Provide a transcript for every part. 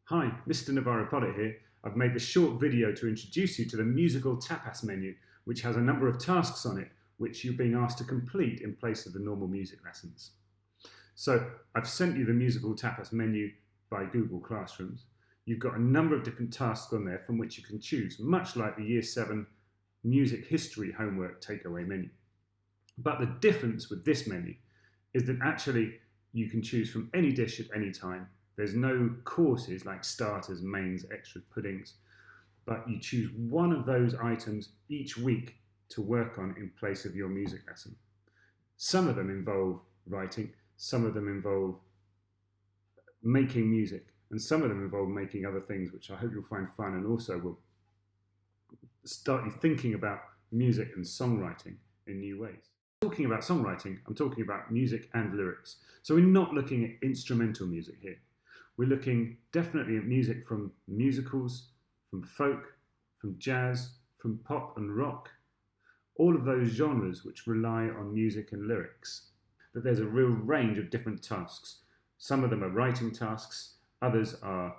Hi, Mr. Navarro-Pollott here. I've made this short video to introduce you to the musical tapas menu, which has a number of tasks on it, which you're being asked to complete in place of the normal music lessons. So I've sent you the musical tapas menu by Google Classrooms. You've got a number of different tasks on there from which you can choose, much like the Year 7 music history homework takeaway menu. But the difference with this menu is that actually you can choose from any dish at any time. There's no courses like starters, mains, extras, puddings, but you choose one of those items each week to work on in place of your music lesson. Some of them involve writing, some of them involve making music, and some of them involve making other things, which I hope you'll find fun and also will start you thinking about music and songwriting in new ways. Talking about songwriting, I'm talking about music and lyrics. So we're not looking at instrumental music here. We're looking definitely at music from musicals, from folk, from jazz, from pop and rock, all of those genres which rely on music and lyrics. But there's a real range of different tasks. Some of them are writing tasks, others are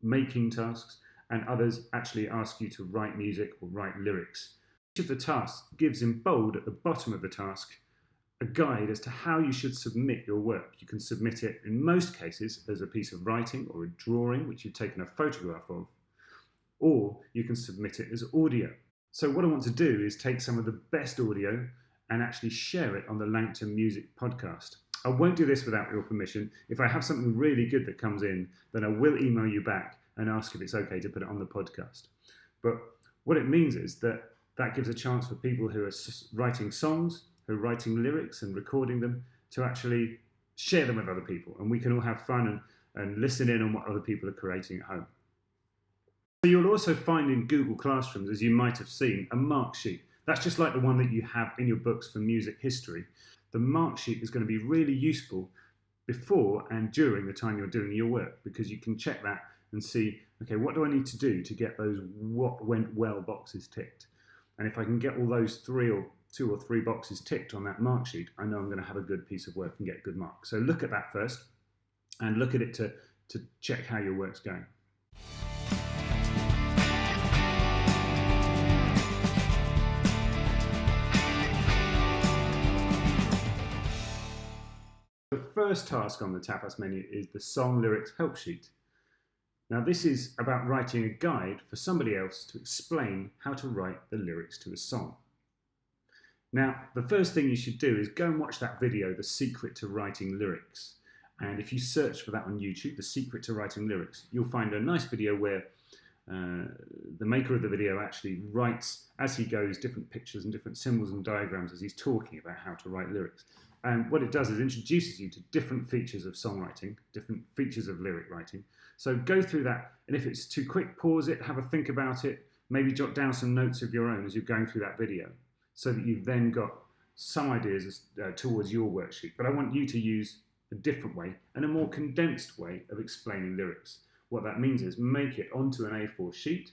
making tasks, and others actually ask you to write music or write lyrics. Each of the tasks gives in bold at the bottom of the task a guide as to how you should submit your work. You can submit it in most cases as a piece of writing or a drawing which you've taken a photograph of, or you can submit it as audio. So what I want to do is take some of the best audio and actually share it on the Langton Music podcast. I won't do this without your permission. If I have something really good that comes in, then I will email you back and ask if it's okay to put it on the podcast. But what it means is that gives a chance for people who are writing songs, who are writing lyrics and recording them, to actually share them with other people. And we can all have fun and listen in on what other people are creating at home. So you'll also find in Google Classrooms, as you might have seen, a mark sheet. That's just like the one that you have in your books for music history. The mark sheet is going to be really useful before and during the time you're doing your work, because you can check that and see, okay, what do I need to do to get those what went well boxes ticked? And if I can get all those two or three boxes ticked on that mark sheet, I know I'm going to have a good piece of work and get a good mark. So look at that first and look at it to check how your work's going. The first task on the tapas menu is the song lyrics help sheet. Now this is about writing a guide for somebody else to explain how to write the lyrics to a song. Now the first thing you should do is go and watch that video, The Secret to Writing Lyrics. And if you search for that on YouTube, The Secret to Writing Lyrics, you'll find a nice video where the maker of the video actually writes, as he goes, different pictures and different symbols and diagrams as he's talking about how to write lyrics. And what it does is introduces you to different features of songwriting, different features of lyric writing. So go through that, and if it's too quick, pause it, have a think about it, maybe jot down some notes of your own as you're going through that video, so that you've then got some ideas towards your worksheet. But I want you to use a different way and a more condensed way of explaining lyrics. What that means is make it onto an A4 sheet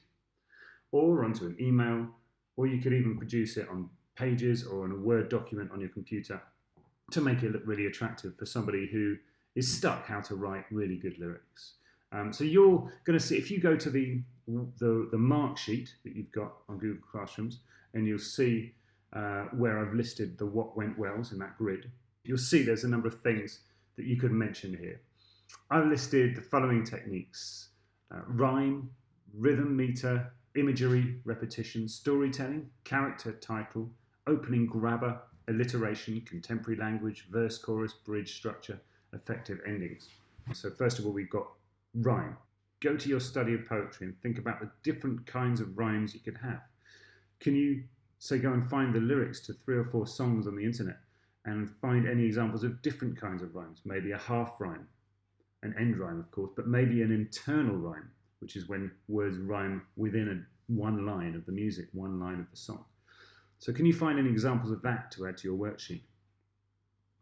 or onto an email, or you could even produce it on pages or on a Word document on your computer to make it look really attractive for somebody who is stuck how to write really good lyrics. So you're going to see, if you go to the mark sheet that you've got on Google Classrooms, and you'll see where I've listed the what went wells in that grid, you'll see there's a number of things that you could mention here. I've listed the following techniques: rhyme, rhythm meter, imagery, repetition, storytelling, character title, opening grabber, alliteration, contemporary language, verse, chorus, bridge structure, effective endings. So first of all, we've got rhyme. Go to your study of poetry and think about the different kinds of rhymes you could have. Can you, say, go and find the lyrics to 3 or 4 songs on the internet and find any examples of different kinds of rhymes? Maybe a half rhyme, an end rhyme, of course, but maybe an internal rhyme, which is when words rhyme within one line of the music, one line of the song. So can you find any examples of that to add to your worksheet?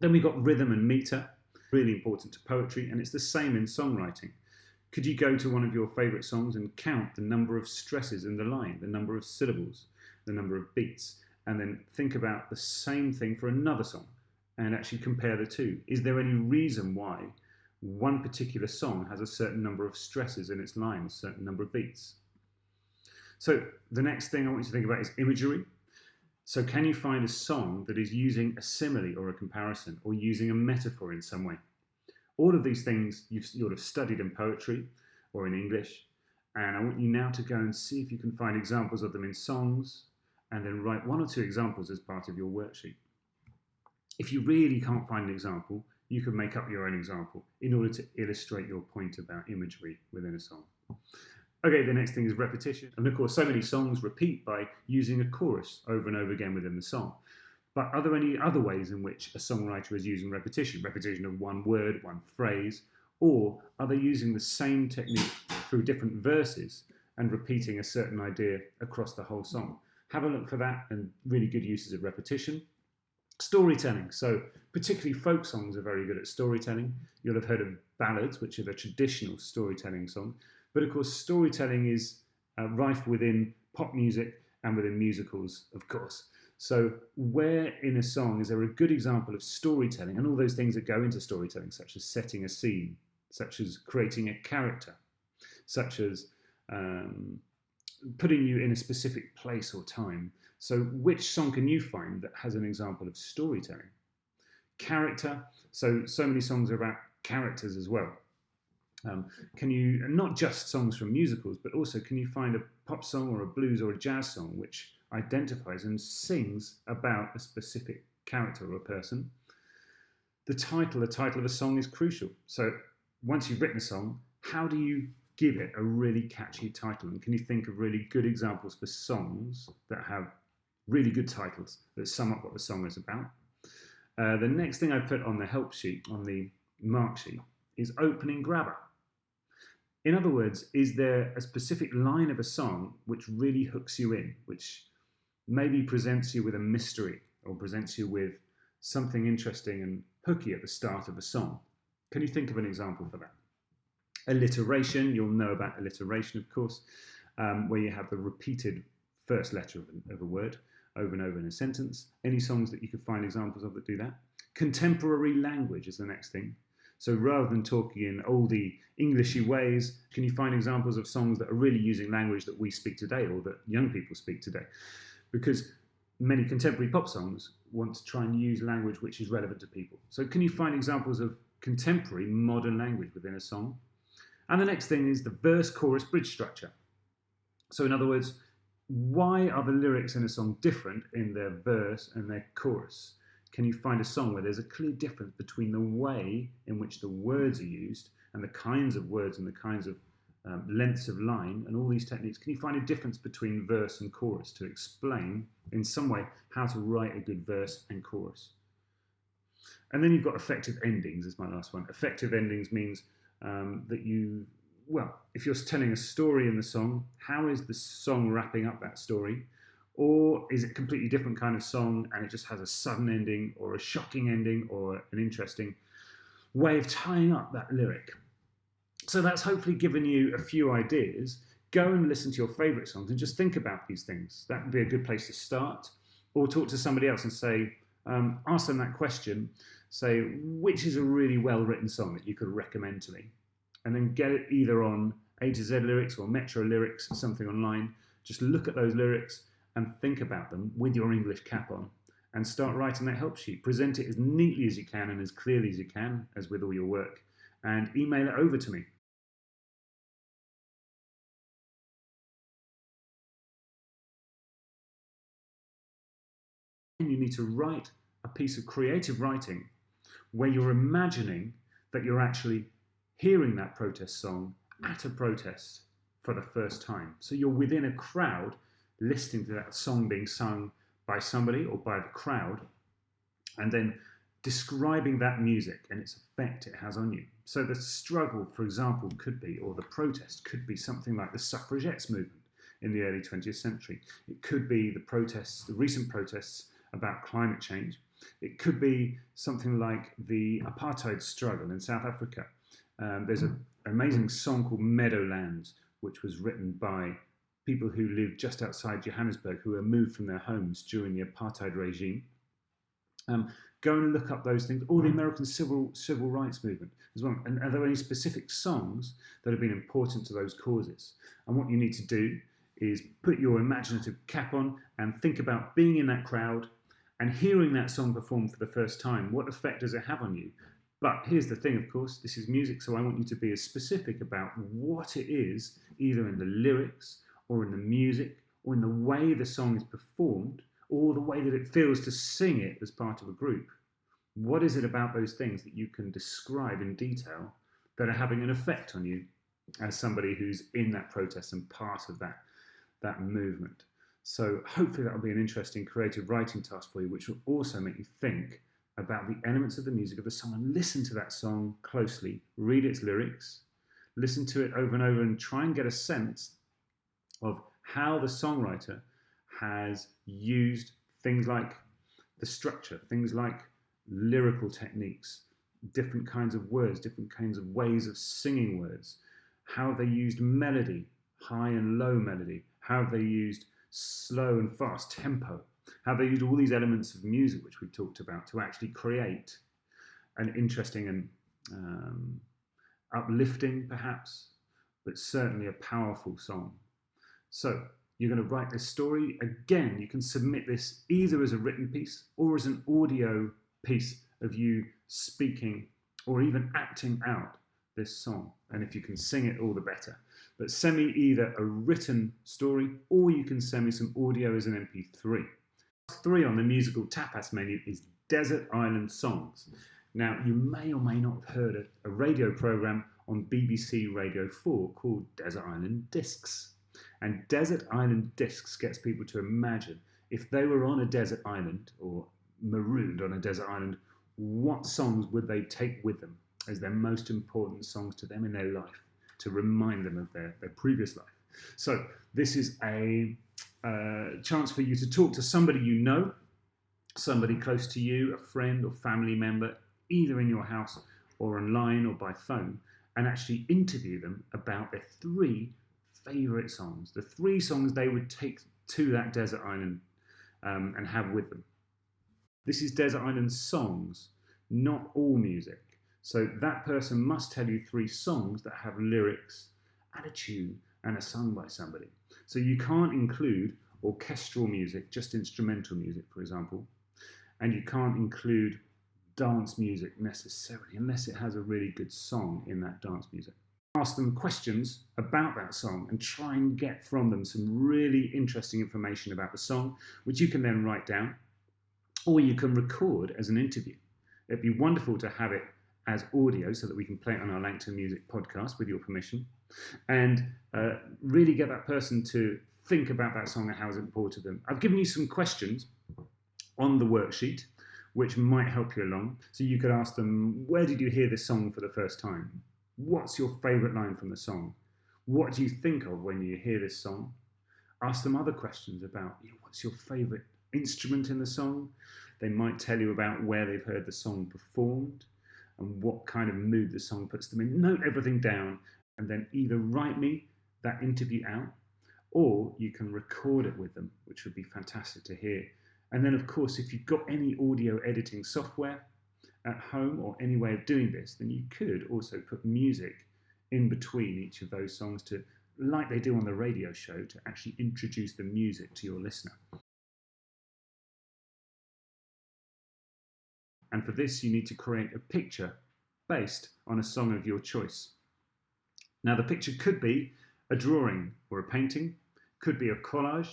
Then we've got rhythm and meter, really important to poetry, and it's the same in songwriting. Could you go to one of your favourite songs and count the number of stresses in the line, the number of syllables, the number of beats, and then think about the same thing for another song and actually compare the two? Is there any reason why one particular song has a certain number of stresses in its line, a certain number of beats. So the next thing I want you to think about is imagery. So can you find a song that is using a simile or a comparison or using a metaphor in some way? All of these things you'll have studied in poetry or in English, and I want you now to go and see if you can find examples of them in songs, and then write 1 or 2 examples as part of your worksheet. If you really can't find an example, you can make up your own example in order to illustrate your point about imagery within a song. Okay, the next thing is repetition. And of course, so many songs repeat by using a chorus over and over again within the song. But are there any other ways in which a songwriter is using repetition? Repetition of one word, one phrase, or are they using the same technique through different verses and repeating a certain idea across the whole song? Have a look for that and really good uses of repetition. Storytelling. So particularly folk songs are very good at storytelling. You'll have heard of ballads, which are the traditional storytelling song. But of course, storytelling is rife within pop music and within musicals, of course. So where in a song is there a good example of storytelling and all those things that go into storytelling, such as setting a scene, such as creating a character, such as putting you in a specific place or time. So which song can you find that has an example of storytelling? Character. So many songs are about characters as well. Can you, not just songs from musicals, but also can you find a pop song or a blues or a jazz song which identifies and sings about a specific character or a person? The title of a song is crucial. So once you've written a song, how do you give it a really catchy title? And can you think of really good examples for songs that have really good titles that sum up what the song is about? The next thing I put on the help sheet, on the mark sheet, is opening grabber. In other words, is there a specific line of a song which really hooks you in, which maybe presents you with a mystery or presents you with something interesting and hooky at the start of a song? Can you think of an example for that? Alliteration, you'll know about alliteration, of course, where you have the repeated first letter of a word over and over in a sentence. Any songs that you could find examples of that do that? Contemporary language is the next thing. So rather than talking in oldie Englishy ways, can you find examples of songs that are really using language that we speak today or that young people speak today? Because many contemporary pop songs want to try and use language which is relevant to people. So can you find examples of contemporary modern language within a song? And the next thing is the verse, chorus, bridge structure. So in other words, why are the lyrics in a song different in their verse and their chorus? Can you find a song where there's a clear difference between the way in which the words are used and the kinds of words and the kinds of lengths of line and all these techniques? Can you find a difference between verse and chorus to explain in some way how to write a good verse and chorus? And then you've got effective endings is my last one. Effective endings means that you, well, if you're telling a story in the song, how is the song wrapping up that story? Or is it a completely different kind of song and it just has a sudden ending or a shocking ending or an interesting way of tying up that lyric? So that's hopefully given you a few ideas. Go and listen to your favourite songs and just think about these things. That would be a good place to start. Or talk to somebody else and say, ask them that question. Say, which is a really well-written song that you could recommend to me? And then get it either on A to Z Lyrics or Metro Lyrics or something online. Just look at those lyrics and think about them with your English cap on and start writing that help sheet. Present it as neatly as you can and as clearly as you can, as with all your work, and email it over to me. You need to write a piece of creative writing where you're imagining that you're actually hearing that protest song at a protest for the first time. So you're within a crowd listening to that song being sung by somebody or by the crowd, and then describing that music and its effect it has on you. So the struggle, for example, could be, or the protest could be something like the suffragettes movement in the early 20th century. It could be the protests, the recent protests about climate change. It could be something like the apartheid struggle in South Africa. There's an amazing song called Meadowlands, which was written by people who lived just outside Johannesburg, who were moved from their homes during the apartheid regime. Go and look up those things, or the American civil rights movement as well. And are there any specific songs that have been important to those causes? And what you need to do is put your imaginative cap on and think about being in that crowd and hearing that song performed for the first time. What effect does it have on you? But here's the thing, of course, this is music, so I want you to be as specific about what it is, either in the lyrics or in the music or in the way the song is performed or the way that it feels to sing it as part of a group. What is it about those things that you can describe in detail that are having an effect on you as somebody who's in that protest and part of that movement? So hopefully that'll be an interesting creative writing task for you, which will also make you think about the elements of the music of the song and listen to that song closely, read its lyrics, listen to it over and over and try and get a sense of how the songwriter has used things like the structure, things like lyrical techniques, different kinds of words, different kinds of ways of singing words, how they used melody, high and low melody, how they used slow and fast tempo, how they used all these elements of music which we've talked about to actually create an interesting and uplifting perhaps, but certainly a powerful song. So you're going to write this story. Again, you can submit this either as a written piece or as an audio piece of you speaking or even acting out this song. And if you can sing it, all the better. But send me either a written story or you can send me some audio as an MP3. 3 on the musical tapas menu is Desert Island Songs. Now, you may or may not have heard a radio program on BBC Radio 4 called Desert Island Discs. And Desert Island Discs gets people to imagine if they were on a desert island or marooned on a desert island, what songs would they take with them as their most important songs to them in their life to remind them of their previous life. So this is a chance for you to talk to somebody you know, somebody close to you, a friend or family member, either in your house or online or by phone, and actually interview them about their 3 favourite songs, the 3 songs they would take to that desert island and have with them. This is Desert Island Songs, not all music. So that person must tell you 3 songs that have lyrics and a tune and are sung by somebody. So you can't include orchestral music, just instrumental music, for example, and you can't include dance music necessarily unless it has a really good song in that dance music. Ask them questions about that song and try and get from them some really interesting information about the song, which you can then write down or you can record as an interview. It'd be wonderful to have it as audio so that we can play it on our Langton Music podcast with your permission and really get that person to think about that song and how it's important to them. I've given you some questions on the worksheet which might help you along. So you could ask them, where did you hear this song for the first time? What's your favourite line from the song? What do you think of when you hear this song? Ask them other questions about, what's your favourite instrument in the song? They might tell you about where they've heard the song performed and what kind of mood the song puts them in. Note everything down and then either write me that interview out or you can record it with them, which would be fantastic to hear. And then, of course, if you've got any audio editing software at home or any way of doing this, then you could also put music in between each of those songs to, like they do on the radio show, to actually introduce the music to your listener. And for this, you need to create a picture based on a song of your choice. Now, the picture could be a drawing or a painting, could be a collage,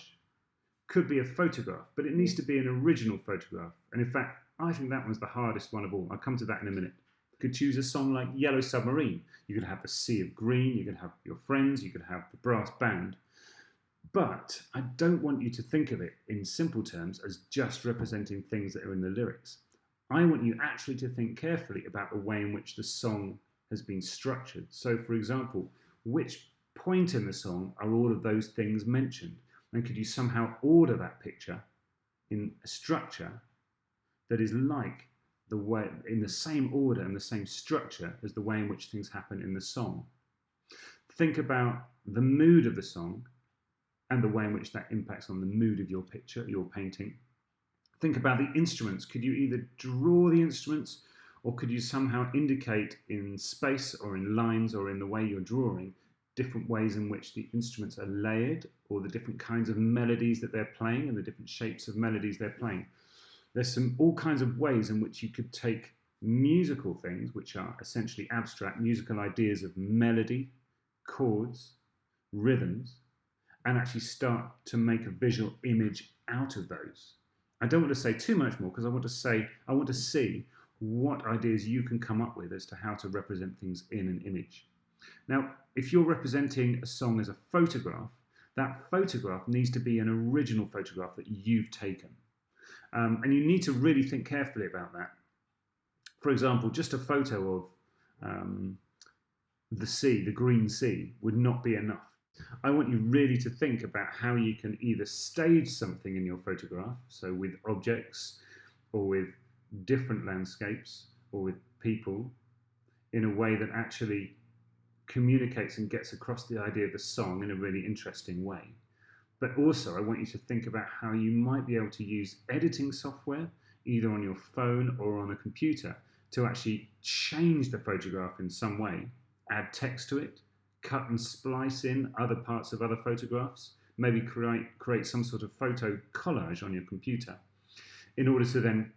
could be a photograph, but it needs to be an original photograph. And in fact, I think that one's the hardest one of all. I'll come to that in a minute. You could choose a song like Yellow Submarine. You could have the Sea of Green, you could have your friends, you could have the brass band. But I don't want you to think of it in simple terms as just representing things that are in the lyrics. I want you actually to think carefully about the way in which the song has been structured. So, for example, which point in the song are all of those things mentioned? And could you somehow order that picture in a structure that is like the way, in the same order and the same structure as the way in which things happen in the song? Think about the mood of the song and the way in which that impacts on the mood of your picture, your painting. Think about the instruments. Could you either draw the instruments, or could you somehow indicate in space or in lines or in the way you're drawing different ways in which the instruments are layered, or the different kinds of melodies that they're playing and the different shapes of melodies they're playing? There's all kinds of ways in which you could take musical things, which are essentially abstract musical ideas of melody, chords, rhythms, and actually start to make a visual image out of those. I don't want to say too much more, because I want to see what ideas you can come up with as to how to represent things in an image. Now, if you're representing a song as a photograph, that photograph needs to be an original photograph that you've taken. And you need to really think carefully about that. For example, just a photo of the sea, the green sea, would not be enough. I want you really to think about how you can either stage something in your photograph, so with objects or with different landscapes or with people, in a way that actually communicates and gets across the idea of the song in a really interesting way. But also, I want you to think about how you might be able to use editing software, either on your phone or on a computer, to actually change the photograph in some way, add text to it, cut and splice in other parts of other photographs, maybe create some sort of photo collage on your computer, in order to then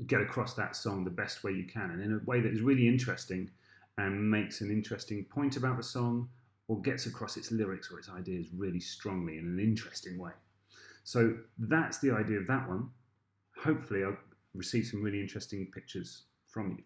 get across that song the best way you can, and in a way that is really interesting and makes an interesting point about the song, or gets across its lyrics or its ideas really strongly in an interesting way. So that's the idea of that one. Hopefully I'll receive some really interesting pictures from you.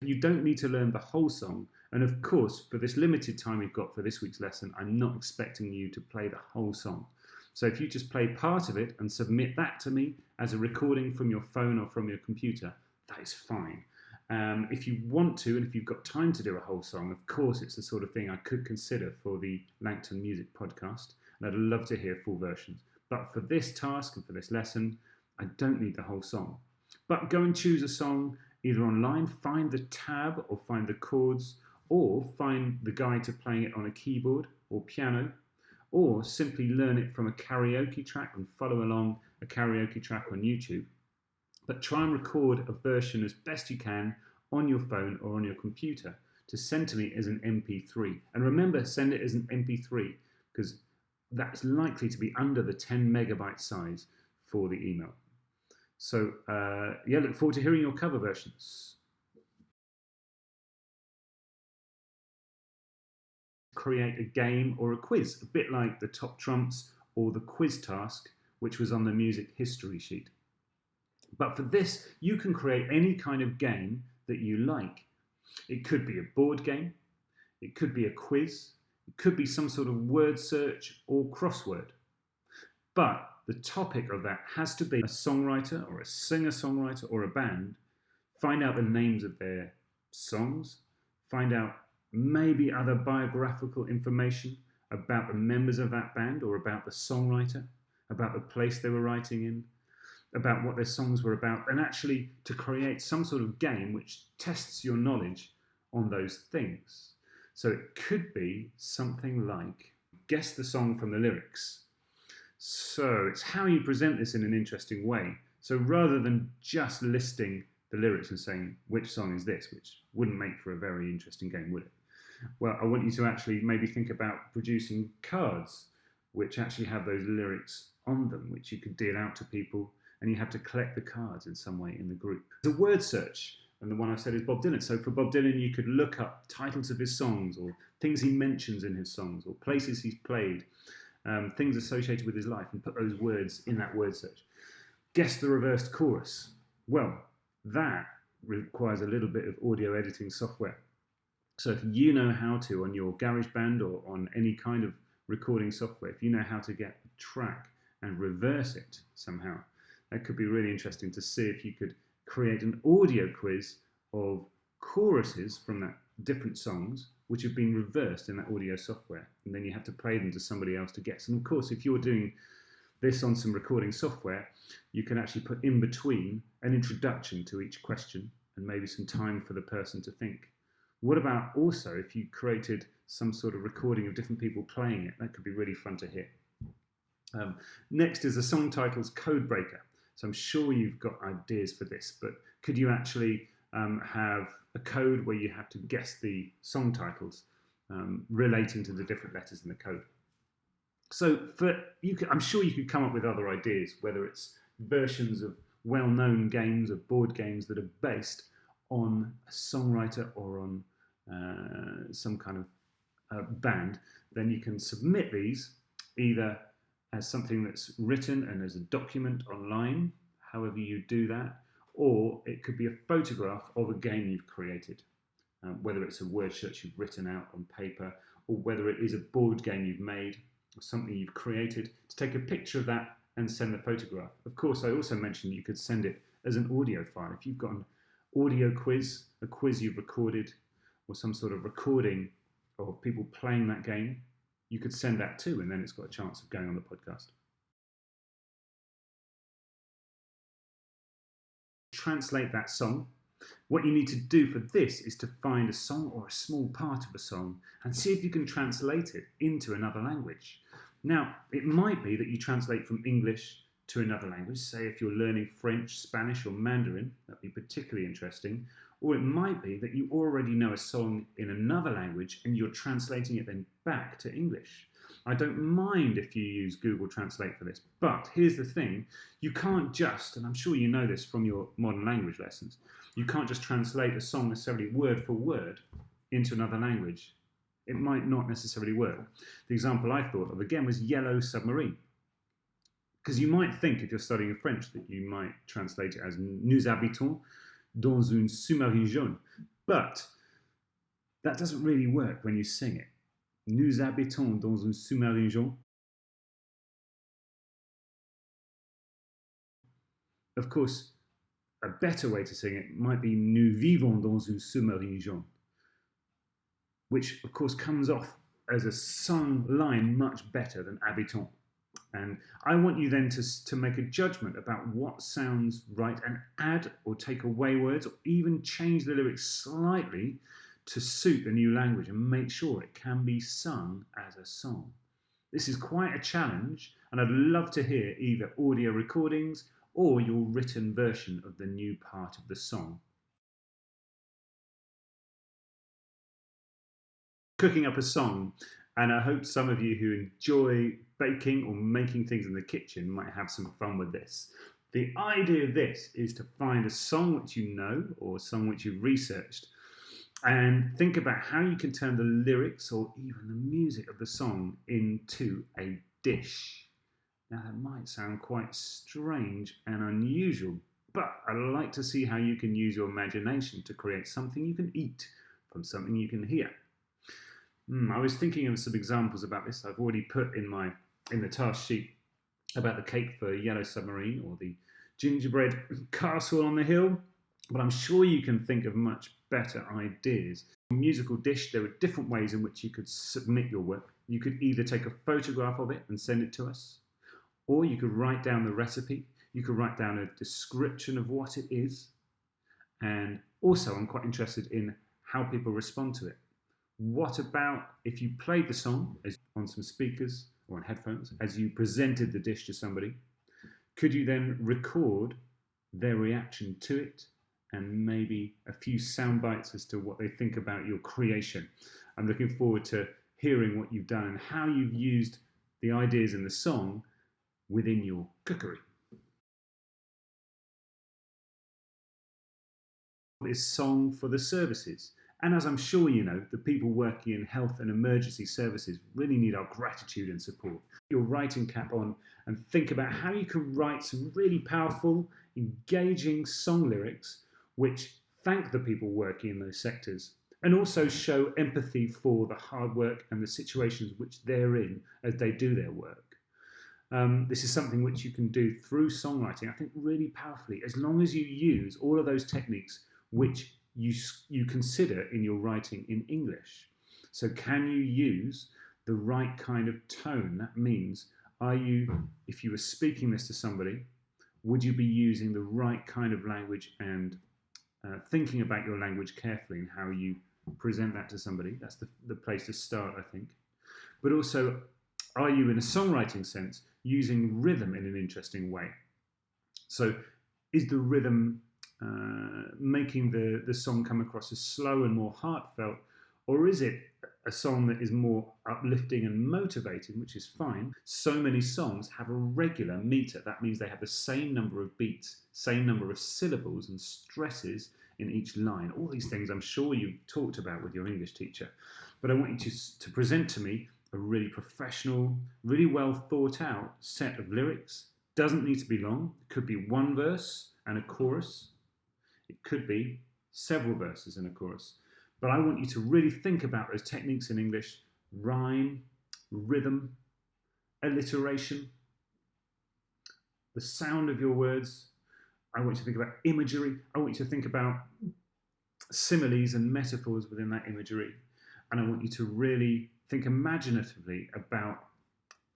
You don't need to learn the whole song, and of course, for this limited time we've got for this week's lesson, I'm not expecting you to play the whole song. So if you just play part of it and submit that to me as a recording from your phone or from your computer, that is fine. If you want to, and if you've got time to do a whole song, of course it's the sort of thing I could consider for the Langton Music Podcast, and I'd love to hear full versions. But for this task and for this lesson, I don't need the whole song. But go and choose a song either online, find the tab or find the chords, or find the guide to playing it on a keyboard or piano, or simply learn it from a karaoke track and follow along a karaoke track on YouTube. But try and record a version as best you can on your phone or on your computer to send to me as an MP3. And remember, send it as an MP3, because that's likely to be under the 10 megabyte size for the email. So yeah, look forward to hearing your cover versions. Create a game or a quiz, a bit like the top trumps or the quiz task, which was on the music history sheet. But for this, you can create any kind of game that you like. It could be a board game, it could be a quiz, it could be some sort of word search or crossword. But the topic of that has to be a songwriter or a singer-songwriter or a band. Find out the names of their songs, find out maybe other biographical information about the members of that band or about the songwriter, about the place they were writing in, about what their songs were about, and actually to create some sort of game which tests your knowledge on those things. So it could be something like, guess the song from the lyrics. So it's how you present this in an interesting way. So rather than just listing the lyrics and saying, which song is this, which wouldn't make for a very interesting game, would it? Well, I want you to actually maybe think about producing cards which actually have those lyrics on them, which you could deal out to people, and you have to collect the cards in some way in the group. The word search, and the one I've said is Bob Dylan. So for Bob Dylan, you could look up titles of his songs, or things he mentions in his songs, or places he's played, things associated with his life, and put those words in that word search. Guess the reversed chorus. Well, that requires a little bit of audio editing software. So if you know how to, on your GarageBand or on any kind of recording software, if you know how to get a track and reverse it somehow, that could be really interesting to see if you could create an audio quiz of choruses from that different songs which have been reversed in that audio software, and then you have to play them to somebody else to guess. And of course, if you're doing this on some recording software, you can actually put in between an introduction to each question and maybe some time for the person to think. What about also if you created some sort of recording of different people playing it? That could be really fun to hear. Next is the song titles code breaker. So I'm sure you've got ideas for this, but could you actually have a code where you have to guess the song titles relating to the different letters in the code? So I'm sure you could come up with other ideas, whether it's versions of well-known games, of board games that are based on a songwriter or on some kind of band. Then you can submit these either as something that's written and as a document online, however you do that, or it could be a photograph of a game you've created, whether it's a word search you've written out on paper, or whether it is a board game you've made, or something you've created, to take a picture of that and send the photograph. Of course, I also mentioned you could send it as an audio file. If you've got an audio quiz, a quiz you've recorded, or some sort of recording of people playing that game, you could send that too, and then it's got a chance of going on the podcast. Translate that song. What you need to do for this is to find a song or a small part of a song and see if you can translate it into another language. Now, it might be that you translate from English to another language, say if you're learning French, Spanish, or Mandarin, that'd be particularly interesting. Or it might be that you already know a song in another language and you're translating it then back to English. I don't mind if you use Google Translate for this, but here's the thing, you can't just, and I'm sure you know this from your modern language lessons, you can't just translate a song necessarily word for word into another language. It might not necessarily work. The example I thought of again was Yellow Submarine. Because you might think, if you're studying French, that you might translate it as Nous habitons dans une sous-marine jaune. But that doesn't really work when you sing it. Nous habitons dans une sous-marine jaune. Of course, a better way to sing it might be Nous vivons dans une sous-marine jaune, which of course comes off as a sung line much better than habitons. And I want you then to make a judgment about what sounds right and add or take away words, or even change the lyrics slightly to suit the new language and make sure it can be sung as a song. This is quite a challenge, and I'd love to hear either audio recordings or your written version of the new part of the song. Cooking up a song, and I hope some of you who enjoy baking or making things in the kitchen might have some fun with this. The idea of this is to find a song which you know or a song which you've researched and think about how you can turn the lyrics or even the music of the song into a dish. Now that might sound quite strange and unusual, but I'd like to see how you can use your imagination to create something you can eat from something you can hear. I was thinking of some examples about this. I've already put in the task sheet about the cake for Yellow Submarine or the gingerbread castle on the hill, but I'm sure you can think of much better ideas. Musical dish, there are different ways in which you could submit your work. You could either take a photograph of it and send it to us, or you could write down the recipe. You could write down a description of what it is, and also I'm quite interested in how people respond to it. What about if you played the song on some speakers or on headphones as you presented the dish to somebody? Could you then record their reaction to it and maybe a few sound bites as to what they think about your creation? I'm looking forward to hearing what you've done and how you've used the ideas in the song within your cookery. Is song for the services. And as I'm sure you know, the people working in health and emergency services really need our gratitude and support. Your writing cap on and think about how you can write some really powerful, engaging song lyrics which thank the people working in those sectors and also show empathy for the hard work and the situations which they're in as they do their work. This is something which you can do through songwriting, I think really powerfully, as long as you use all of those techniques which you consider in your writing in English. So can you use the right kind of tone? That means, if you were speaking this to somebody, would you be using the right kind of language and thinking about your language carefully and how you present that to somebody? That's the place to start, I think. But also, Are you, in a songwriting sense, using rhythm in an interesting way? So is the rhythm making the song come across as slow and more heartfelt, or is it a song that is more uplifting and motivating, which is fine? So many songs have a regular meter. That means they have the same number of beats, same number of syllables and stresses in each line. All these things I'm sure you talked about with your English teacher. But I want you to present to me a really professional, really well thought out set of lyrics. Doesn't need to be long. It could be one verse and a chorus. It could be several verses and a chorus. But I want you to really think about those techniques in English: rhyme, rhythm, alliteration, the sound of your words. I want you to think about imagery. I want you to think about similes and metaphors within that imagery. And I want you to really think imaginatively about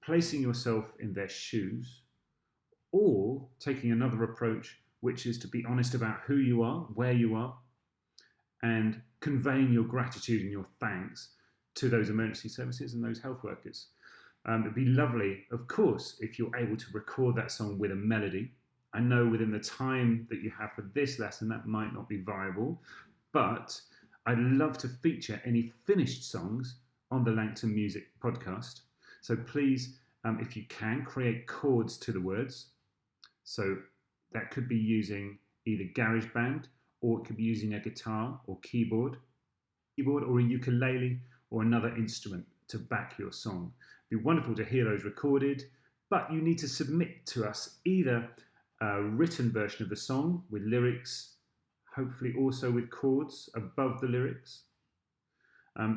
placing yourself in their shoes, or taking another approach, which is to be honest about who you are, where you are, and conveying your gratitude and your thanks to those emergency services and those health workers. It'd be lovely, of course, if you're able to record that song with a melody. I know within the time that you have for this lesson, that might not be viable, but I'd love to feature any finished songs on the Langton Music podcast. So please, if you can, create chords to the words. So that could be using either GarageBand, or it could be using a guitar or keyboard or a ukulele or another instrument to back your song. It'd be wonderful to hear those recorded, but you need to submit to us either a written version of the song with lyrics, hopefully also with chords above the lyrics.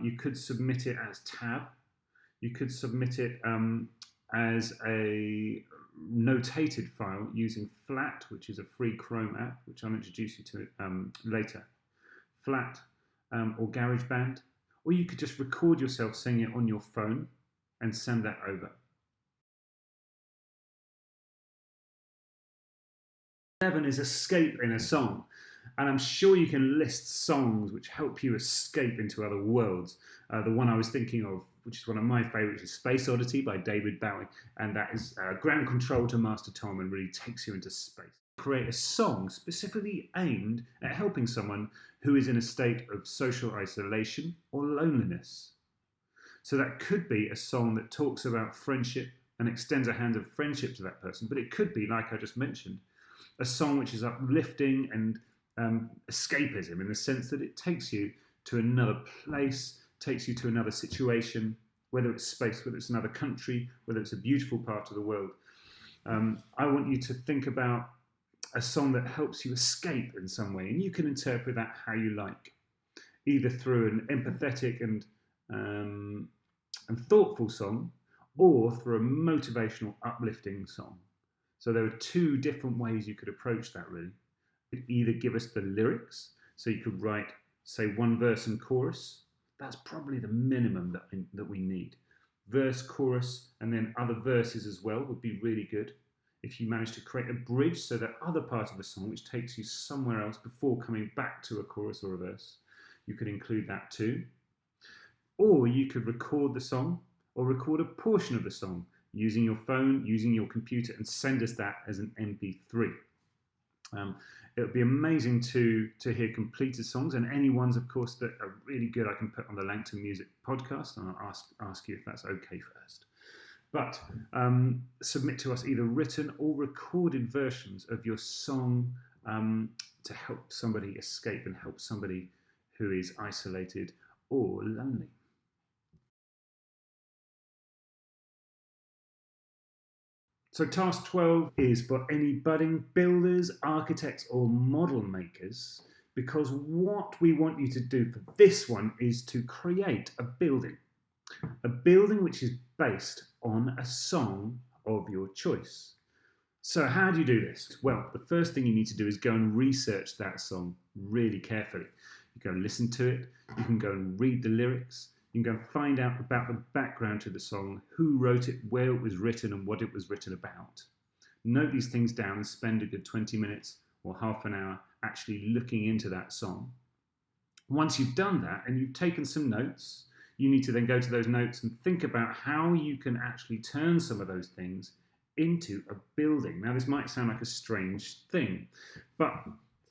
You could submit it as tab. You could submit it as a notated file using Flat, which is a free Chrome app, which I'll introduce you to later. Flat or GarageBand, or you could just record yourself singing it on your phone and send that over. 7 is escape in a song, and I'm sure you can list songs which help you escape into other worlds. The one I was thinking of, which is one of my favourites, is Space Oddity by David Bowie, and that is ground control to Master Tom and really takes you into space. Create a song specifically aimed at helping someone who is in a state of social isolation or loneliness. So that could be a song that talks about friendship and extends a hand of friendship to that person, but it could be, like I just mentioned, a song which is uplifting and escapism, in the sense that it takes you to another place, takes you to another situation, whether it's space, whether it's another country, whether it's a beautiful part of the world. I want you to think about a song that helps you escape in some way, and you can interpret that how you like, either through an empathetic and thoughtful song, or through a motivational, uplifting song. So there are two different ways you could approach that, really. You could either give us the lyrics, so you could write, say, one verse and chorus. That's probably the minimum that we need. Verse, chorus, and then other verses as well would be really good. If you manage to create a bridge, so that other part of the song which takes you somewhere else before coming back to a chorus or a verse, you could include that too. Or you could record the song, or record a portion of the song using your phone, using your computer, and send us that as an MP3. It would be amazing to hear completed songs, and any ones, of course, that are really good I can put on the Langton Music podcast, and I'll ask you if that's okay first. But submit to us either written or recorded versions of your song to help somebody escape and help somebody who is isolated or lonely. So task 12 is for any budding builders, architects, or model makers, because what we want you to do for this one is to create a building which is based on a song of your choice. So how do you do this? Well, the first thing you need to do is go and research that song really carefully. You go and listen to it, you can go and read the lyrics, you can go and find out about the background to the song, who wrote it, where it was written, and what it was written about. Note these things down and spend a good 20 minutes or half an hour actually looking into that song. Once you've done that and you've taken some notes, you need to then go to those notes and think about how you can actually turn some of those things into a building. Now, this might sound like a strange thing, but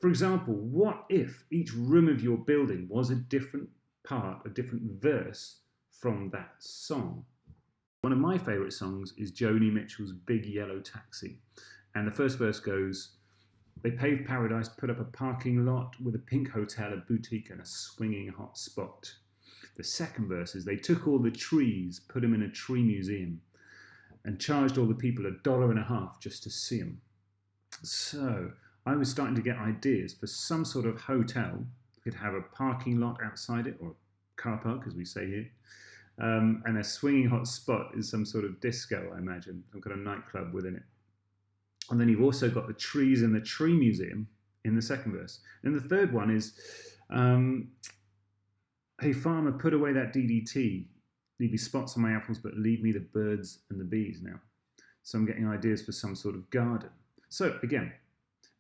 for example, what if each room of your building was a different part, a different verse from that song? One of my favourite songs is Joni Mitchell's Big Yellow Taxi. And the first verse goes, "They paved paradise, put up a parking lot with a pink hotel, a boutique and a swinging hot spot." The second verse is, "They took all the trees, put them in a tree museum and charged all the people $1.50 just to see them." So I was starting to get ideas for some sort of hotel. It could have a parking lot outside it, or a car park, as we say here. And a swinging hot spot is some sort of disco, I imagine, some kind of nightclub within it. And then you've also got the trees in the tree museum in the second verse. And the third one is, "Hey farmer, put away that DDT. Leave your spots on my apples, but leave me the birds and the bees now." So I'm getting ideas for some sort of garden. So again,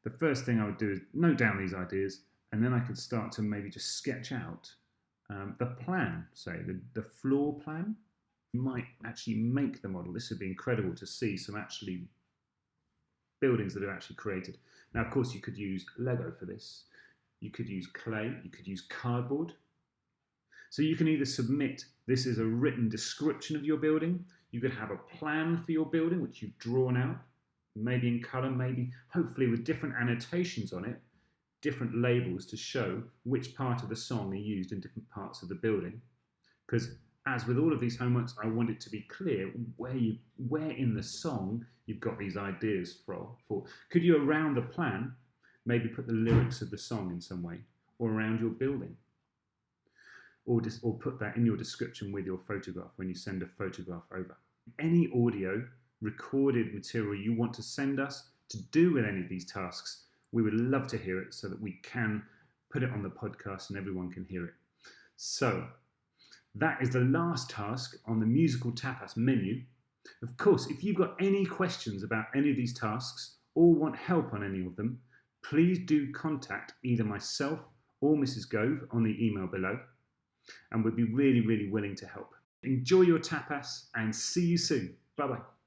the first thing I would do is note down these ideas, and then I could start to maybe just sketch out the plan, say the floor plan. You might actually make the model. This would be incredible to see some actually buildings that are actually created. Now, of course, you could use Lego for this. You could use clay. You could use cardboard. So you can either submit this as a written description of your building. You could have a plan for your building, which you've drawn out, maybe in colour, maybe hopefully with different annotations on it, different labels to show which part of the song are used in different parts of the building. Because as with all of these homeworks, I want it to be clear where in the song you've got these ideas for. Could you, around the plan, maybe put the lyrics of the song in some way, or around your building? Or put that in your description with your photograph when you send a photograph over. Any audio, recorded material you want to send us to do with any of these tasks, we would love to hear it so that we can put it on the podcast and everyone can hear it. So that is the last task on the musical tapas menu. Of course, if you've got any questions about any of these tasks or want help on any of them, please do contact either myself or Mrs. Gove on the email below, and we'd be really, really willing to help. Enjoy your tapas and see you soon. Bye-bye.